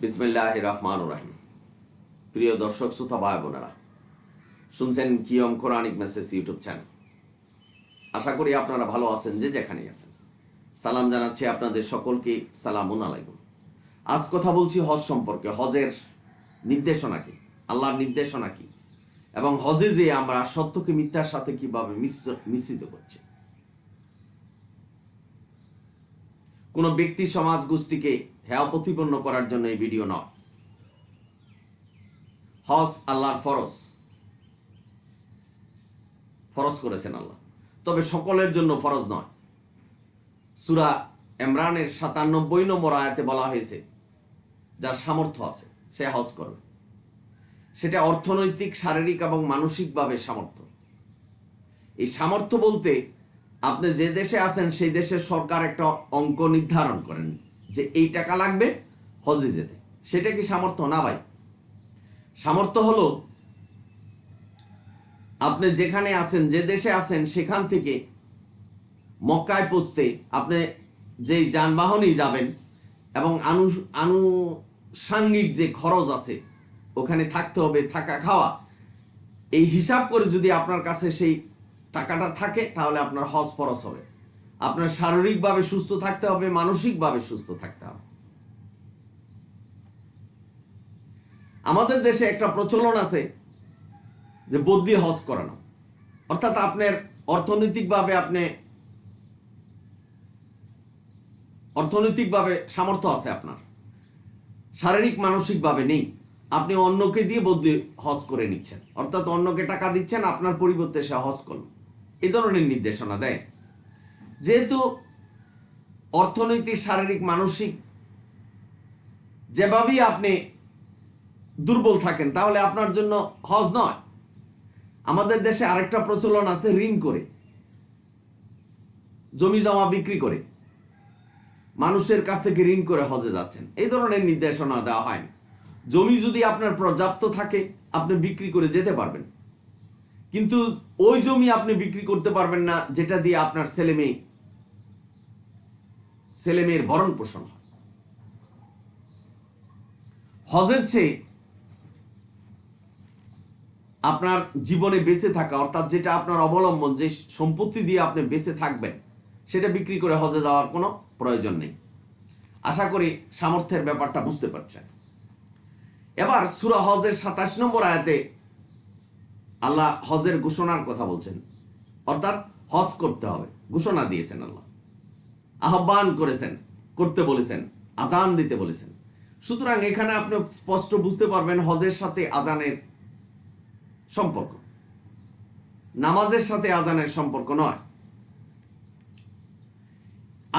বিসমিল্লাহির রহমানির রহিম। প্রিয় দর্শক শ্রোতা ভাই বোনেরা, শুনছেন কিয়ম কোরআনিক মেসেজ ইউটিউব চ্যানেল। আশা করি আপনারা ভালো আছেন, যে যেখানেই আছেন। সালাম জানাচ্ছি আপনাদের সকলকে, সালামুন আলাইকুম। আজ কথা বলছি হজ সম্পর্কে। হজের নির্দেশনা কি, আল্লাহর নির্দেশনা কি, এবং হজে যে আমরা সত্যকে মিথ্যার সাথে কিভাবে মিশ্রিত করছি। কোনো ব্যক্তি সমাজ গোষ্ঠীকে হেয় প্রতিপন্ন করার জন্য এই ভিডিও নয়। হজ আল্লাহর ফরজ করেছেন আল্লাহ, তবে সকলের জন্য ফরজ নয়। সূরা ইমরানের ৯৭ নম্বর আয়াতে বলা হয়েছে, যার সামর্থ্য আছে সে হজ করবে। সেটা অর্থনৈতিক, শারীরিক এবং মানসিকভাবে সামর্থ্য। এই সামর্থ্য বলতে আপনি যে দেশে আছেন সেই দেশের সরকার একটা অঙ্ক নির্ধারণ করেন যে এই টাকা লাগবে হজে যেতে। সেটা কি সামর্থ্য? না ভাই। সামর্থ্য হলো আপনি যেখানে আছেন, যে দেশে আছেন, সেখান থেকে মক্কায় পৌঁছতে আপনি যেই যানবাহনেই যাবেন এবং আনুষাঙ্গিক যে খরচ আছে, ওখানে থাকতে হবে, থাকা খাওয়া, এই হিসাব করে যদি আপনার কাছে সেই টাকাটা থাকে, তাহলে আপনার হজ ফরজ হবে। আপনার শারীরিকভাবে সুস্থ থাকতে হবে, মানসিকভাবে সুস্থ থাকতে হবে। আমাদের দেশে একটা প্রচলন আছে যে বদ্যি হজ করানো, অর্থাৎ আপনার অর্থনৈতিকভাবে সামর্থ্য আছে, আপনার শারীরিক মানসিকভাবে নেই, আপনি অন্যকে দিয়ে বদ্যি হজ করে নিচ্ছেন, অর্থাৎ অন্যকে টাকা দিচ্ছেন, আপনার পরিবর্তে সে হজ করল। এই ধরনের নির্দেশনা দেয়। যেহেতু অর্থনৈতিক, শারীরিক, মানসিক যেভাবেই আপনি দুর্বল থাকেন, তাহলে আপনার জন্য হজ নয়। আমাদের দেশে আরেকটা প্রচলন আছে, ঋণ করে, জমি জমা বিক্রি করে, মানুষের কাছ থেকে ঋণ করে হজে যাচ্ছেন। এই ধরনের নির্দেশনা দেওয়া হয়। জমি যদি আপনার পর্যাপ্ত থাকে, আপনি বিক্রি করে যেতে পারবেন, কিন্তু ওই জমি আপনি বিক্রি করতে পারবেন না যেটা দিয়ে আপনার ছেলে মেয়ের ভরণ পোষণ হয়। হজের চেয়ে আপনার জীবনে বেঁচে থাকা, অর্থাৎ যেটা আপনার অবলম্বন, যে সম্পত্তি দিয়ে আপনি বেঁচে থাকবেন, সেটা বিক্রি করে হজে যাওয়ার কোনো প্রয়োজন নেই। আশা করি সামর্থ্যের ব্যাপারটা বুঝতে পারছেন। এবার সূরা হজের ২৭ নম্বর আয়াতে আল্লাহ হজের ঘোষণার কথা বলছেন, অর্থাৎ হজ করতে হবে ঘোষণা দিয়েছেন আল্লাহ, আহ্বান করেছেন, করতে বলেছেন, আজান দিতে বলেছেন। সুতরাং এখানে আপনি স্পষ্ট বুঝতে পারবেন হজের সাথে আজানের সম্পর্ক, নামাজের সাথে আজানের সম্পর্ক নয়।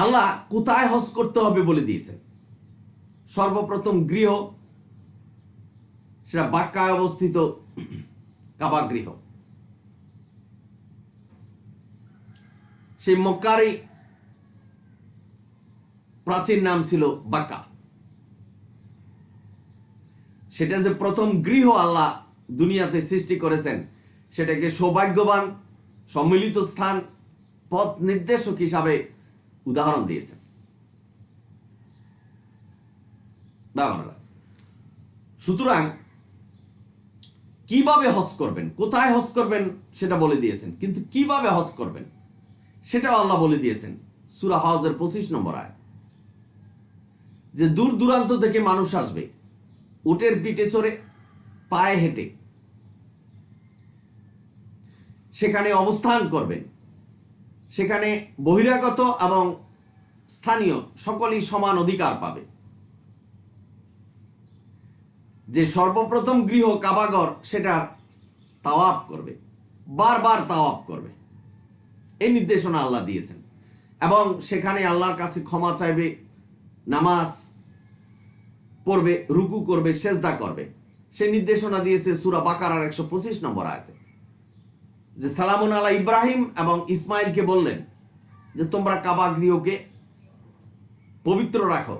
আল্লাহ কোথায় হজ করতে হবে বলে দিয়েছেন। সর্বপ্রথম গৃহ, সেটা বাক্কায় অবস্থিত কাবা গৃহ। সেই মক্কারই প্রাচীন নাম ছিল বাক্কা। সেটা যে প্রথম গৃহ আল্লাহ দুনিয়াতে সৃষ্টি করেছেন, সেটাকে সৌভাগ্যবান, সম্মিলিত স্থান, পথ নির্দেশক হিসাবে উদাহরণ দিয়েছেন। সুতরাং কিভাবে হজ করবেন, কোথায় হজ করবেন সেটা বলে দিয়েছেন, কিন্তু কিভাবে হজ করবেন সেটাও আল্লাহ বলে দিয়েছেন। সূরা হজের ২৫ নম্বর আয়াত, যে দূর দূরান্ত থেকে মানুষ আসবে, উটের পিঠে চড়ে, পায়ে হেঁটে সেখানে অবস্থান করবেন। সেখানে বহিরাগত এবং স্থানীয় সকলেই সমান অধিকার পাবে। যে সর্বপ্রথম গৃহ কাবাঘর, সেটা তাওয়াফ করবে, বারবার তাওয়াফ করবে, এই নির্দেশনা আল্লাহ দিয়েছেন। এবং সেখানে আল্লাহর কাছে ক্ষমা চাইবে, নামাজ পড়বে, রুকু করবে, সেজদা করবে। সে নির্দেশনা দিয়েছে সূরা বাকারার ১২৫ নম্বর আয়াতে, যে সালামুন আলা ইব্রাহিম এবং ইসমাইলকে বললেন যে তোমরা কাবা গৃহকে পবিত্র রাখো,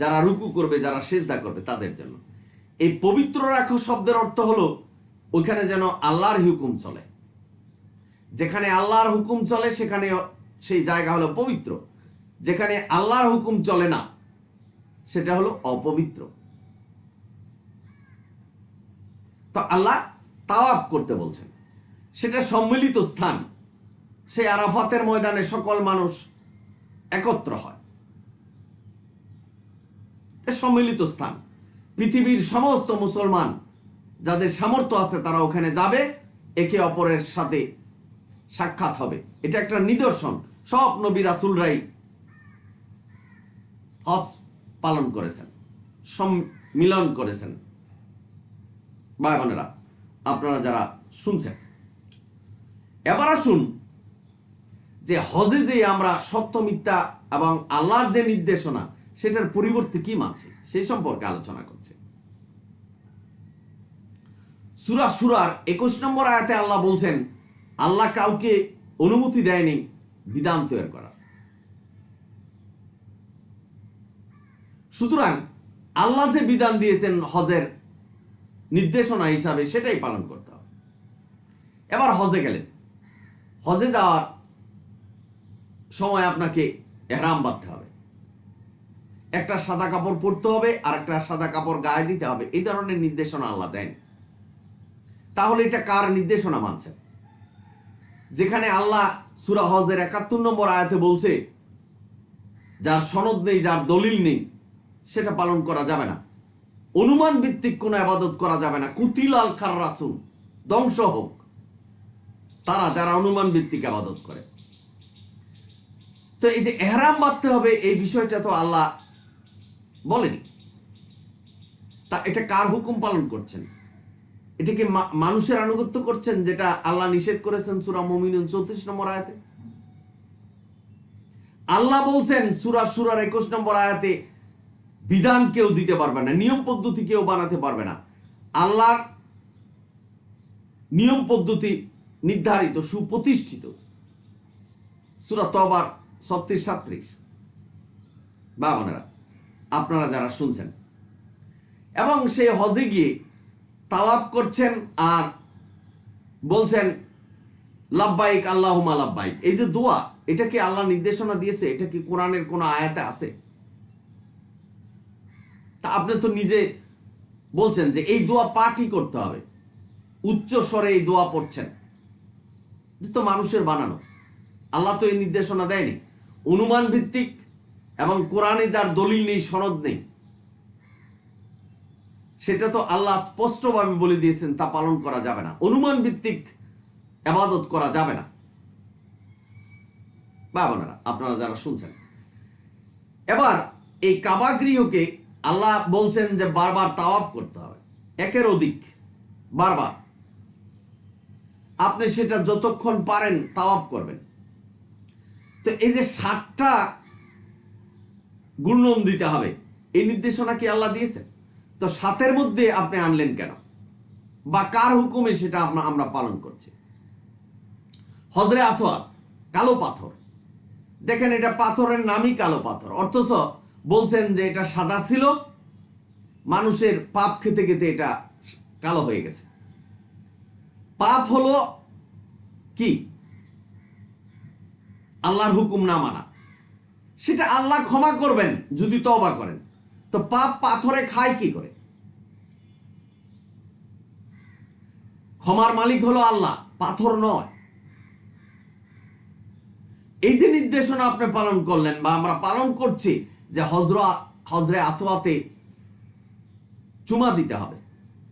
যারা রুকু করবে, যারা সেজদা করবে তাদের জন্য। এই পবিত্র রাখো শব্দের অর্থ হলো ওইখানে যেন আল্লাহর হুকুম চলে। যেখানে আল্লাহর হুকুম চলে সেখানে সেই জায়গা হলো পবিত্র। যেখানে আল্লাহর হুকুম চলে না সেটা হলো অপবিত্র। তো আল্লাহ তাওয়াফ করতে বলছেন, সেটা সম্মিলিত স্থান। সেই আরাফাতের ময়দানে সকল মানুষ একত্র হয়, সম্মিলিত স্থান। পৃথিবীর সমস্ত মুসলমান যাদের সামর্থ্য আছে তারা ওখানে যাবে, একে অপরের সাথে সাক্ষাৎ হবে। এটা একটা নিদর্শন। সব নবী রাসূলরাই হজ পালন করেছেন, সম্মিলন করেছেন। ভাই বোনেরা, আপনারা যারা শুনছেন, এবার আসুন যে হজে যে আমরা সত্য মিথ্যা এবং আল্লাহর যে নির্দেশনা সেটার পরিবর্তে কি মানছি সেই সম্পর্কে আলোচনা করছে। সূরা শুরার 21 নম্বর আয়াতে আল্লাহ বলছেন, আল্লাহ কাউকে অনুমতি দেয়নি বিধান তৈরি করার। সুতরাং আল্লাহ যে বিধান দিয়েছেন হজের নির্দেশনা হিসাবে সেটাই পালন করতে হবে। এবার হজে গেলেন, হজে যাওয়ার সময় আপনাকে ইহরাম বাঁধতে হবে, একটা সাদা কাপড় পরতে হবে আর একটা সাদা কাপড় গায়ে দিতে হবে। এই ধরনের নির্দেশনা আল্লাহ দেন। তাহলে এটা কার নির্দেশনা মানছেন? যেখানে আল্লাহ সূরা হজের 71 নম্বর আয়াতে বলছে যার সনদ নেই, যার দলিল নেই, সেটা পালন করা যাবে না। অনুমান ভিত্তিক কোনো ইবাদত করা যাবে না। কুতিলাল খাররাসুন, ধ্বংস হোক তারা যারা অনুমান ভিত্তিক ইবাদত করে। তো এই যে ইহরাম বাঁধতে হবে এই বিষয়টা তো আল্লাহ বলেনি। তা এটা কার হুকুম পালন করছেন? এটাকে মানুষের আনুগত্য করছেন, যেটা আল্লাহ নিষেধ করেছেন সূরা মুমিনুন 34 নম্বর আয়াতে। আল্লাহ বলছেন সূরা শুরার 21 নম্বর আয়াতে বিধান কেউ দিতে পারবে না, নিয়ম পদ্ধতি কেউ বানাতে পারবে না। আল্লাহর নিয়ম পদ্ধতি নির্ধারিত, সুপ্রতিষ্ঠিত। সূরা তওবার 36-37। বা বোনেরা, আপনারা যারা শুনছেন, এবং সেই হজে গিয়ে তাওয়াফ করছেন আর বলছেন লাব্বাইক আল্লাহুম্মা লাব্বাইক। এই যে দোয়া, এটা কি আল্লাহ নির্দেশনা দিয়েছে? এটা কি কোরআনের কোন আয়াতে আছে? তা আপনি তো নিজে বলছেন যে এই দোয়া পাঠই করতে হবে, উচ্চ স্বরে এই দোয়া পড়ছেন। তো মানুষের বানানো, আল্লাহ তো এই নির্দেশনা দেয়নি। অনুমান ভিত্তিক এবং কোরআনে যার দলিল নেই, সনদ নেই, সেটা তো আল্লাহ স্পষ্টভাবে বলে দিয়েছেন তা পালন করা যাবে না। অনুমান ভিত্তিক ইবাদত করা যাবে না। বাবারা, আপনারা যারা শুনছেন, এবার এই কাবা গৃহকে আল্লাহ বলছেন যে বারবার তাওয়াফ করতে হবে, একের অধিক বারবার। আপনি সেটা যতক্ষণ পারেন তাওয়াফ করবেন। তো এই যে 7টা গুণন দিতে হবে, এই নির্দেশনা কি আল্লাহ দিয়েছেন? তো 7-এর মধ্যে আপনি আনলেন কেন? বা কার হুকুমে সেটা আমরা পালন করছি? হজরে আসওয়াদ কালো পাথর, দেখেন এটা পাথরের নামই কালো পাথর, অথচ বলছেন যে এটা সাদা ছিল, মানুষের পাপ খেতে খেতে এটা কালো হয়ে গেছে। পাপ হলো কি? আল্লাহর হুকুম না মানা। সেটা আল্লাহ ক্ষমা করবেন যদি তওবা করেন। তো পাপ পাথরে খায় কি করে? ক্ষমার মালিক হলো আল্লাহ, পাথর নয়। এই যে নির্দেশনা আপনি পালন করলেন বা আমরা পালন করছি যে হজরে আসওয়াতে চুমা দিতে হবে,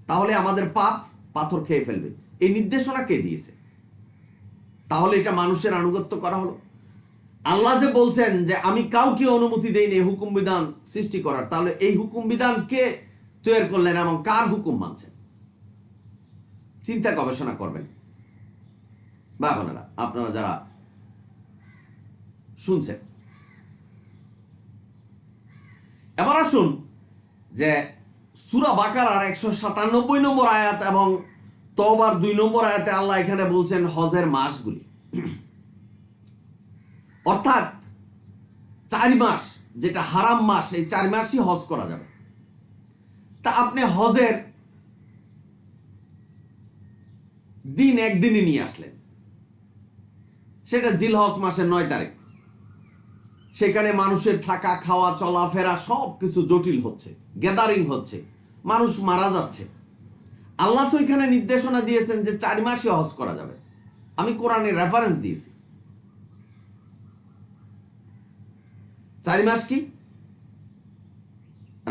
তাহলে আমাদের পাপ পাথর খেয়ে ফেলবে, এই নির্দেশনা কে দিয়েছে? তাহলে এটা মানুষের আনুগত্য করা হলো? আল্লাহ যে বলছেন যে আমি কাউকে অনুমতি দেইনি হুকুম বিধান সৃষ্টি করার, তাহলে এই হুকুম বিধান কে তৈরি করলেন এবং কার হুকুম মানছেন? চিন্তা গবেষণা করবেন। বা বোনেরা, আপনারা যারা শুনছেন, এবার আসুন যে সূরা বাকারার 197 নম্বর আয়াত এবং তওবার 2 নম্বর আয়াতে আল্লাহ এখানে বলছেন হজের মাসগুলি, অর্থাৎ 4 মাস, যেটা হারাম মাস, এই 4 মাসই হজ করা যাবে। তা আপনি হজের দিন একদিনই নিয়ে আসলেন, সেটা জিলহজ মাসের 9 তারিখ। সেখানে মানুষের থাকা খাওয়া চলাফেরা সব কিছু জটিল হচ্ছে, গ্যাদারিং হচ্ছে, মানুষ মারা যাচ্ছে। আল্লাহ তো এখানে নির্দেশনা দিয়েছেন যে 4 মাসই হজ করা যাবে। আমি কোরআনে রেফারেন্স দিয়েছি। 4 মাস কি?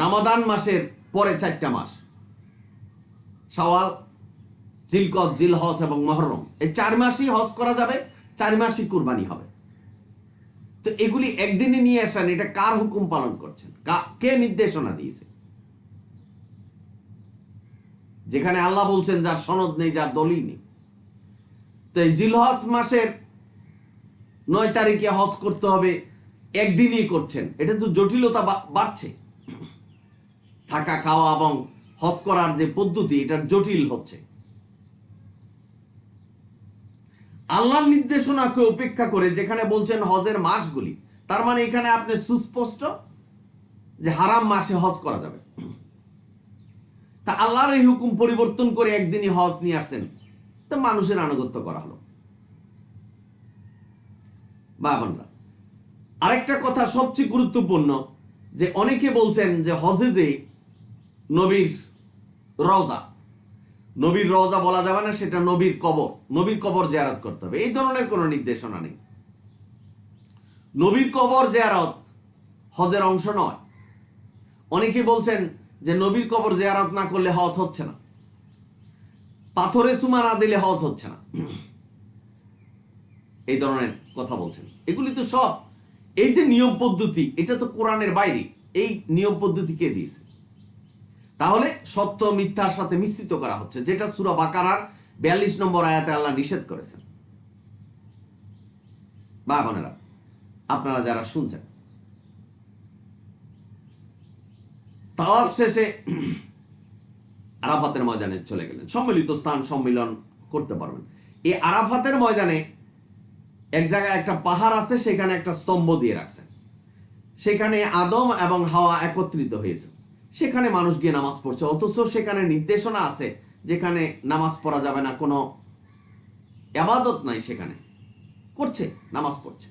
রমাদান মাসের পরে 4টা মাস, শাওয়াল, জিলকদ, জিলহজ এবং মুহররম, এই 4 মাসই হজ করা যাবে, 4 মাসই কুরবানি হবে। তো এগুলি একদিনে নিয়ে আসেন, এটা কার হুকুম পালন করছেন? কে নির্দেশনা দিয়েছে? যেখানে আল্লাহ বলছেন যার সনদ নেই, যার দলিল নেই। তো এই জিলহজ মাসের 9 তারিখে হজ করতে হবে, একদিনই করছেন, এটা তো জটিলতা বাড়ছে। থাকা খাওয়া এবং হজ করার যে পদ্ধতি, এটা জটিল হচ্ছে। আল্লাহর নির্দেশনাকে উপেক্ষা করে যেখানে বলছেন হজের মাসগুলি, তার মানে এখানে আপনি সুস্পষ্ট যে হারাম মাসে হজ করা যাবে। তা আল্লাহর এই হুকুম পরিবর্তন করে একদিনই হজ নিয়ে আসছেন, তা মানুষের আনুগত্য করা হলো। বাবানরা, আরেকটা কথা সবচেয়ে গুরুত্বপূর্ণ, যে অনেকে বলছেন যে হজে যে নবীর রওজা, নবীর রওজা বলা যাবে না, সেটা নবীর কবর, নবীর কবর জিয়ারত করতে হবে। এই ধরনের কোনো নির্দেশনা নেই। নবীর কবর জিয়ারত হজের অংশ নয়। অনেকে বলছেন যে নবীর কবর জিয়ারত না করলে হজ হচ্ছে না, পাথরে চুমা না দিলে হজ হচ্ছে না, এই ধরনের কথা বলছেন। এগুলি তো সব, এই যে নিয়ম পদ্ধতি, এটা তো কোরআনের বাইরে। এই নিয়ম পদ্ধতি কে দিয়েছে? তাহলে সত্য মিথ্যার সাথে মিশ্রিত করা হচ্ছে, যেটা সূরা বাকারার 42 নম্বর আয়াতে আল্লাহ নিষেধ করেছেন। বা বোনেরা, আপনারা যারা শুনছেন, তাওয়াফ শেষে আরাফাতের ময়দানে চলে গেলেন, সম্মিলিত স্থান, সম্মিলন করতে পারবেন। এই আরাফাতের ময়দানে এক জায়গায় একটা পাহাড় আছে, সেখানে একটা স্তম্ভ দিয়ে রাখছেন। সেখানে আদম এবং হাওয়া একত্রিত হয়েছে, সেখানে মানুষ গিয়ে নামাজ পড়ছে। অথচ সেখানে নির্দেশনা আছে যেখানে নামাজ পড়া যাবে না, কোনো ইবাদত নাই, সেখানে করছে, নামাজ পড়ছে।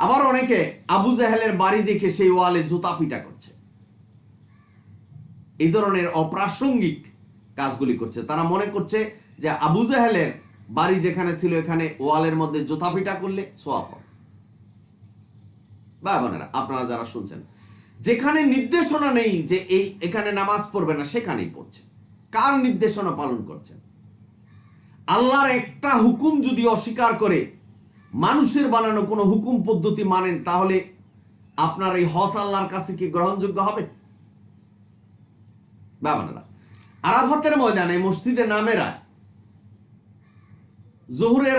আবার অনেকে আবু জাহেলের বাড়ি দেখে সেই ওয়ালে জুতা পিটা করছে, এই ধরনের অপ্রাসঙ্গিক কাজগুলি করছে। তারা মনে করছে যে আবু জাহেলের বাড়ি যেখানে ছিল, এখানে ওয়ালের মধ্যে জুতা পিটা করলে সওয়াব হবে। ভাই বোনেরা, আপনারা যারা শুনছেন, যেখানে নির্দেশনা নেই যে এখানে নামাজ পড়বে না, সেখানেই পড়ছে। কার নির্দেশনা পালন করছেন? আল্লাহর একটা হুকুম যদি অস্বীকার করে মানুষের বানানো কোনো হুকুম পদ্ধতি মানেন, তাহলে আপনার এই হজ আল্লাহর কাছে কি গ্রহণযোগ্য হবে? বাবারা, আরাফাতের ময়দানে মসজিদে নামেরা জোহরের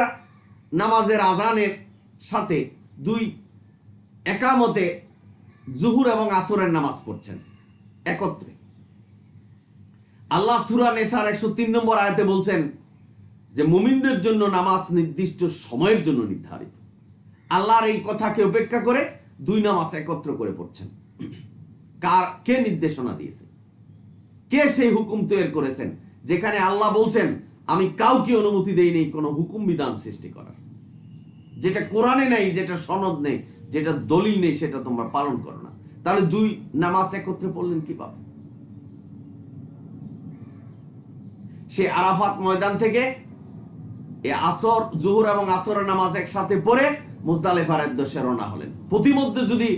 নামাজের আজানের সাথে 2 একামতে জুহুর এবং আসরের নামাজ পড়ছেন একত্রে। আল্লাহ সূরা নেসার 103 নম্বর আয়াতে বলছেন যে মুমিনদের জন্য নামাজ নির্দিষ্ট সময়ের জন্য নির্ধারিত। আল্লাহর এই কথাকে উপেক্ষা করে 2 নামাজ একত্র করে পড়ছেন। কে নির্দেশনা দিয়েছে? কে সেই হুকুম তৈরি করেছেন যেখানে আল্লাহ বলছেন আমি কাউকে অনুমতি দেইনি কোনো হুকুম বিধান সৃষ্টি করার, যেটা কোরআনে নেই, যেটা সনদ নেই, যেটা দলিল নেই, সেটা তোমরা পালন করো না। তাহলে 2 নামাজ একত্রে পড়লেন কিভাবে? সে আরাফাত ময়দান থেকে এই আসর, জোহর এবং আসরের নামাজ একসাথে পড়ে মুজদালিফার উদ্দেশ্যে রওনা হলেন। প্রতিমধ্যে যদি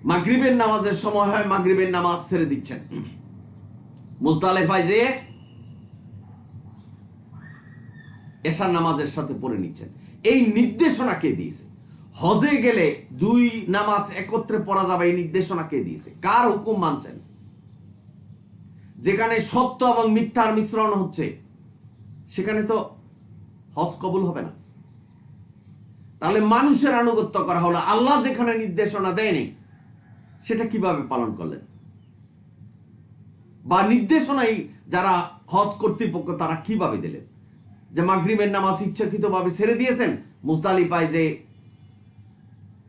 মাগরিবের নামাজের সময় হয়, মাগরিবের নামাজ ছেড়ে দিচ্ছেন, মুজদালিফায় যেয়ে এশার নামাজের সাথে পড়ে নিচ্ছেন। এই নির্দেশনা কে দিয়েছে? হজে গেলে 2 নামাজ একত্রে পড়া যাবে, এই নির্দেশনা কে দিয়েছে? কার হুকুম মানছেন? যেখানে সত্য এবং মিথ্যার মিশ্রণ হচ্ছে, সেখানে তো হজ কবুল হবে না। তাহলে মানুষের আনুগত্য করা হলো, আল্লাহ যেখানে নির্দেশনা দেয়নি সেটা কিভাবে পালন করলেন? বা নির্দেশনাই যারা হজ কর্তৃপক্ষ তারা কিভাবে দিলেন যে মাগরিবের নামাজ ইচ্ছাকৃতভাবে ছেড়ে দিয়েছেন, মুজদালিফায় যে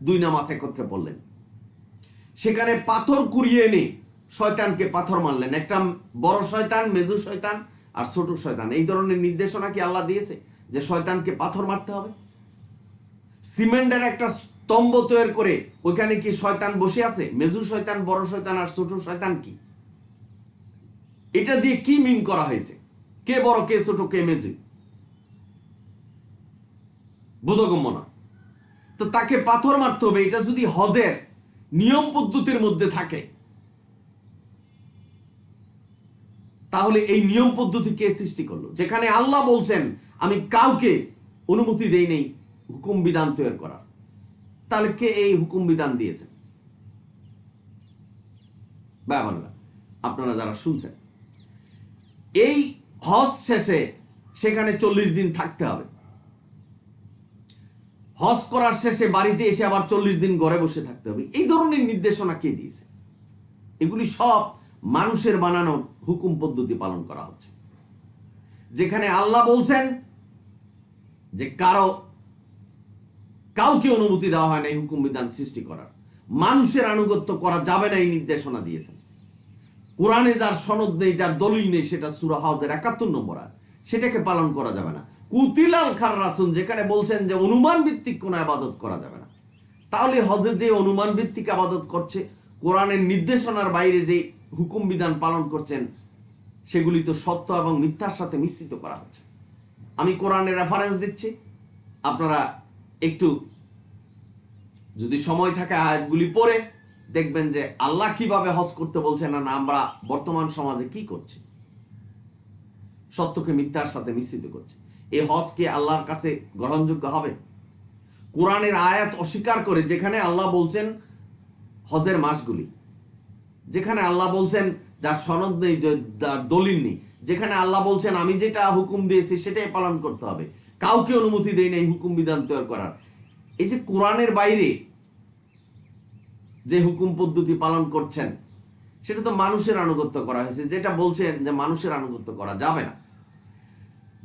2 নামাজ একত্রে পড়লেন, সেখানে পাথর কুড়িয়ে এনে শয়তানকে পাথর মারলেন। একটা বড় শয়তান, মেজু শয়তান আর ছোট শয়তান। এই ধরনের নির্দেশনা কি আল্লাহ দিয়েছে যে শয়তানকে পাথর মারতে হবে? সিমেন্টের একটা স্তম্ভ তৈরি করে ওইখানে কি শয়তান বসে আছে? মেজু শয়তান, বড় শয়তান আর ছোট শয়তান কি? এটা দিয়ে কি মিন করা হয়েছে? কে বড়, কে ছোট, কে মেজু? বোধগম্য না। তো তাকে পাথর মারতে হবে, এটা যদি হজের নিয়ম পদ্ধতির মধ্যে থাকে, তাহলে এই নিয়ম পদ্ধতি কে সৃষ্টি করলো? যেখানে আল্লাহ বলছেন আমি কাউকে অনুমতি দেই নেই হুকুম বিধান তৈরি করার, তাহলে কে এই হুকুম বিধান দিয়েছেন? ব্যাপারটা আপনারা যারা শুনছেন, এই হজ শেষে সেখানে 40 দিন থাকতে হবে। হজ করার শেষে বাড়িতে এসে আবার 40 দিন ঘরে বসে থাকতে হবে। এই ধরনের নির্দেশনা কে দিয়েছে? এগুলি সব মানুষের বানানো হুকুম পদ্ধতি পালন করা হচ্ছে। যেখানে আল্লাহ বলছেন যে কাউকে অনুমতি দেওয়া হয় না এই হুকুম বিধান সৃষ্টি করার, মানুষের আনুগত্য করা যাবে না এই নির্দেশনা দিয়েছেন। কোরআনে যার সনদ নেই, যার দলিল নেই, সেটা সূরা হজের 71 নম্বর আয়াত, সেটাকে পালন করা যাবে না। কুতিলাল খাররাসুন, যেখানে বলছেন যে অনুমান ভিত্তিক কোনো ইবাদত করা যাবে না। তাহলে হজে যে অনুমান ভিত্তিক ইবাদত করছে, কোরআনের নির্দেশনার বাইরে যে হুকুম বিধান পালন করছেন, সেগুলি তো সত্য এবং মিথ্যার সাথে মিশ্রিত করা হচ্ছে। আমি কোরআনের রেফারেন্স দিচ্ছি, আপনারা একটু যদি সময় থাকে আয়াতগুলি পড়ে দেখবেন যে আল্লাহ কিভাবে হজ করতে বলছেন, না আমরা বর্তমান সমাজে কি করছি, সত্যকে মিথ্যার সাথে মিশ্রিত করছে। এই হজ কি আল্লাহর কাছে গ্রহণযোগ্য হবে? কোরআনের আয়াত অস্বীকার করে, যেখানে আল্লাহ বলছেন হজের মাসগুলি, যেখানে আল্লাহ বলছেন যার সনদ নেই, যার দলিল নেই, যেখানে আল্লাহ বলছেন আমি যেটা হুকুম দিয়েছি সেটাই পালন করতে হবে, কাউকে অনুমতি দেয় না এই হুকুম বিধান তৈরি করার। এই যে কোরআনের বাইরে যে হুকুম পদ্ধতি পালন করছেন, সেটা তো মানুষের আনুগত্য করা হয়েছে, যেটা বলছেন যে মানুষের আনুগত্য করা যাবে না।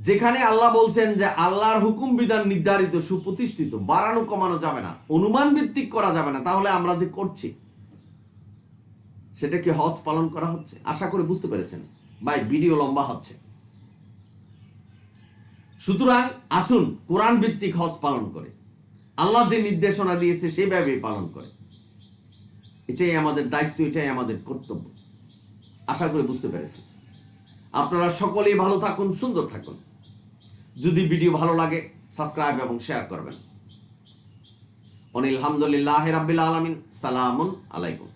যেখানে আল্লাহ বলছেন যে আল্লাহর হুকুম বিধান নির্ধারিত, সুপ্রতিষ্ঠিত, বাড়ানো কমানো যাবে না, অনুমান ভিত্তিক করা যাবে না, তাহলে আমরা যে করছি সেটা কি হজ পালন করা হচ্ছে? আশা করি বুঝতে পেরেছেন ভাই, ভিডিও লম্বা হচ্ছে। সুতরাং আসুন কোরআন ভিত্তিক হজ পালন করে, আল্লাহ যে নির্দেশনা দিয়েছে সেভাবে পালন করে। এটাই আমাদের দায়িত্ব, এটাই আমাদের কর্তব্য। আশা করি বুঝতে পেরেছেন। আপনারা সকলেই ভালো থাকুন, সুন্দর থাকুন। যদি ভিডিও ভালো লাগে সাবস্ক্রাইব এবং শেয়ার করবেন। আলহামদুলিল্লাহি রাব্বিল আলামিন। সালামুন আলাইকুম।